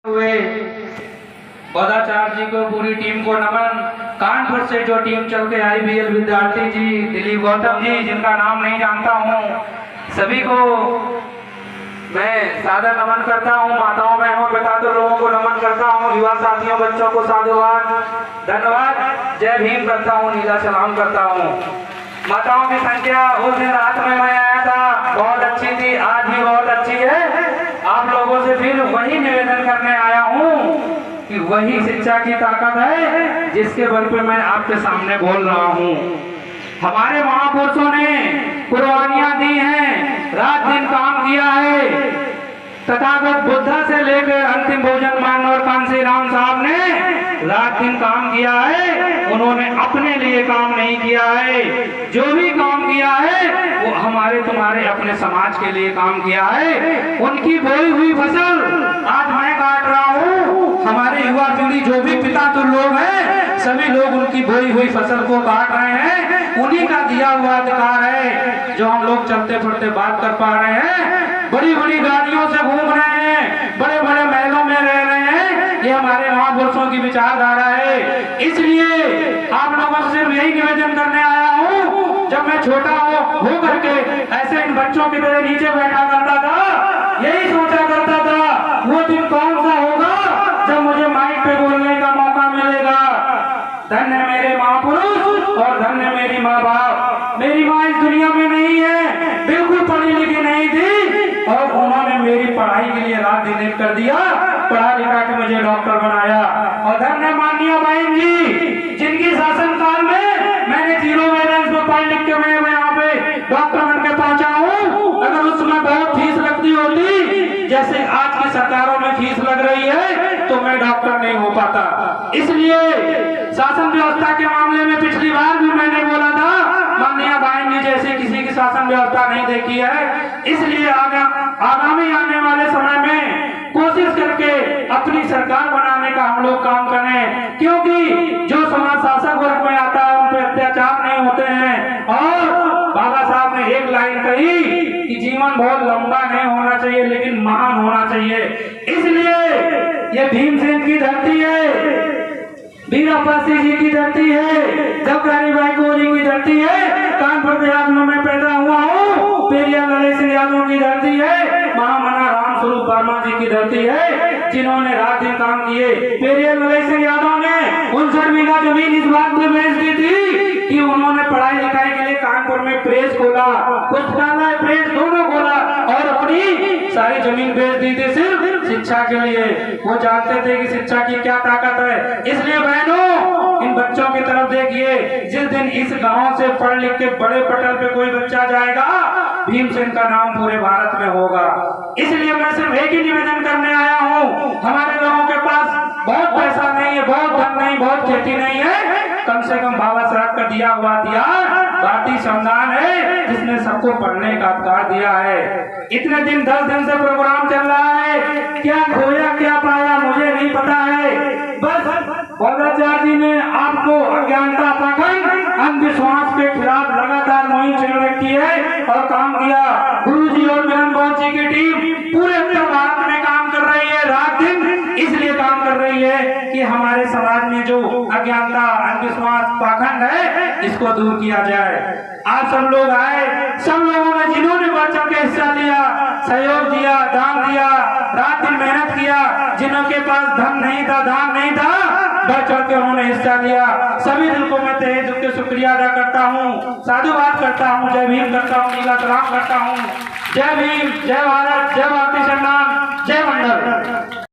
हुए बदाचार्य जी को, पूरी टीम को नमन। कानपुर से जो टीम चल के आई, बीएल विद्यार्थी जी, दिलीप गौतम जी, जिनका नाम नहीं जानता हूँ, सभी को मैं सादर नमन करता हूँ। माताओं बहनों पिताओं लोगों को नमन करता हूँ। युवा साथियों बच्चों को साधुवाद धन्यवाद, जय भीम करता हूँ, नीला सलाम करता हूँ। माताओं की संख्या उस दिन रात में मैं आया था, बहुत अच्छी थी, आज भी बहुत अच्छी है। आप लोगों से फिर वही निवेदन करने आया हूँ कि वही शिक्षा की ताकत है जिसके बल पे मैं आपके सामने बोल रहा हूँ। हमारे महापुरुषों ने कुर्बानियां दी हैं, रात दिन काम किया है। तथागत बुद्धा से लेकर अंतिम भोजन मान और कांसी राम साहब ने रात दिन काम किया है। उन्होंने अपने लिए काम नहीं किया है, जो भी काम किया है वो हमारे तुम्हारे अपने समाज के लिए काम किया है। उनकी बोई हुई फसल आज मैं काट रहा हूँ। हमारे युवा पीढ़ी जो भी पिता तो लोग हैं, सभी लोग उनकी बोई हुई फसल को काट रहे हैं। उन्हीं का दिया हुआ अधिकार है जो हम लोग चलते फिरते बात कर पा रहे हैं, बड़ी बड़ी गाड़ियों से घूम रहे हैं, बड़े बड़े महलों में रह रहे हैं। ये हमारे महापुरुषों की विचारधारा है। इसलिए आप लोगों से सिर्फ यही निवेदन करने आया हूँ, जब मैं छोटा हो करके ऐसे इन बच्चों की तरह नीचे बैठा करता था, यही सोचा करता था वो दिन कौन सा होगा जब मुझे माइक पे बोलने का मौका मिलेगा। धन्य मेरे महापुरुष और धन्य मेरी माँ बाप। मेरी माँ इस दुनिया में नहीं है, बिल्कुल पढ़ी लिखी नहीं थी, और उन्होंने मेरी पढ़ाई के लिए रात दिन एक कर दिया, पढ़ा लिखा के मुझे डॉक्टर बनाया। और धन्य माननीय बहन जी, जिनकी शासन काल में मैंने जीरो बैलेंस में पढ़ लिख के मैं यहाँ पे डॉक्टर बन के पहुंचा हूँ। अगर उस समय बहुत फीस लगती होती जैसे आज की सरकारों में फीस लग रही है तो मैं डॉक्टर नहीं हो पाता। इसलिए शासन व्यवस्था के मामले में पिछली बार भी मैंने बोला था, माननीय बहन जी जैसे किसी की शासन व्यवस्था नहीं देखी है। इसलिए आगामी आने वाले समय में कोशिश करके अपनी सरकार बनाने का हम लोग काम करें, क्योंकि जो समाज शासक वर्ग में आता है उन पर अत्याचार नहीं होते हैं। और बाबा साहब ने एक लाइन कही कि जीवन बहुत लंबा नहीं होना चाहिए लेकिन महान होना चाहिए। इसलिए ये भीमसेन की धरती है, वीरप्पा जी की धरती है, जबकरी भाई गोरी की धरती है, कानपुर देहात में मैं पैदा हुआ हूँ, पेरिया लड़े सिंह यादव की धरती है, महामना राम स्वरूप वर्मा जी की धरती है, जिन्होंने रात दिन काम किए। पेरिया लड़े सिंह यादव ने 59 बीघा जमीन इस बात में बेच दी थी कि उन्होंने पढ़ाई लिखाई के लिए कानपुर में प्रेस खोला, पुस्तकालय प्रेस दोनों खोला, और अपनी सारी जमीन बेच दी थी सिर्फ शिक्षा के लिए। वो जानते थे कि शिक्षा की क्या ताकत है। इसलिए बहनों, इन बच्चों की तरफ देखिए, जिस दिन इस गांव से पढ़ लिख के बड़े पटल पे कोई बच्चा जाएगा, भीमसेन का नाम पूरे भारत में होगा। इसलिए मैं सिर्फ एक ही निवेदन करने आया हूँ, हमारे लोगों के पास बहुत पैसा नहीं है, बहुत धन नहीं, बहुत खेती नहीं है, कम से कम बाबा साहब का दिया हुआ हथियार भारतीय संविधान है, जिसने सबको पढ़ने का अधिकार दिया है। इतने दिन 10 दिन से प्रोग्राम चल रहा है, क्या खोया क्या पाया मुझे नहीं पता है। बस बदाचार्य जी ने आपको अज्ञानता, पाखंड, अंधविश्वास के खिलाफ लगातार मुहिम छेड़ रखी है और काम किया। गुरुजी और मिलन बहुत जी की टीम पूरे उत्तर भारत में काम कर रही है, रात दिन इसलिए काम कर रही है कि हमारे समाज में जो अज्ञानता, अंधविश्वास, पाखंड है, इसको दूर किया जाए। आप सब लोग आए, सब लोगों ने जिन्होंने बढ़ चढ़ के हिस्सा लिया, सहयोग दिया, दान दिया, रात दिन मेहनत किया, जिनके पास धन नहीं था, दान नहीं था, बढ़ चढ़ के उन्होंने हिस्सा लिया, सभी दिल को मैं तहे दिल के शुक्रिया अदा करता हूँ, साधुवाद करता हूँ, जय भीम करता हूँ, नीला सलाम करता हूँ। जय भीम, जय भारत, जय भारत।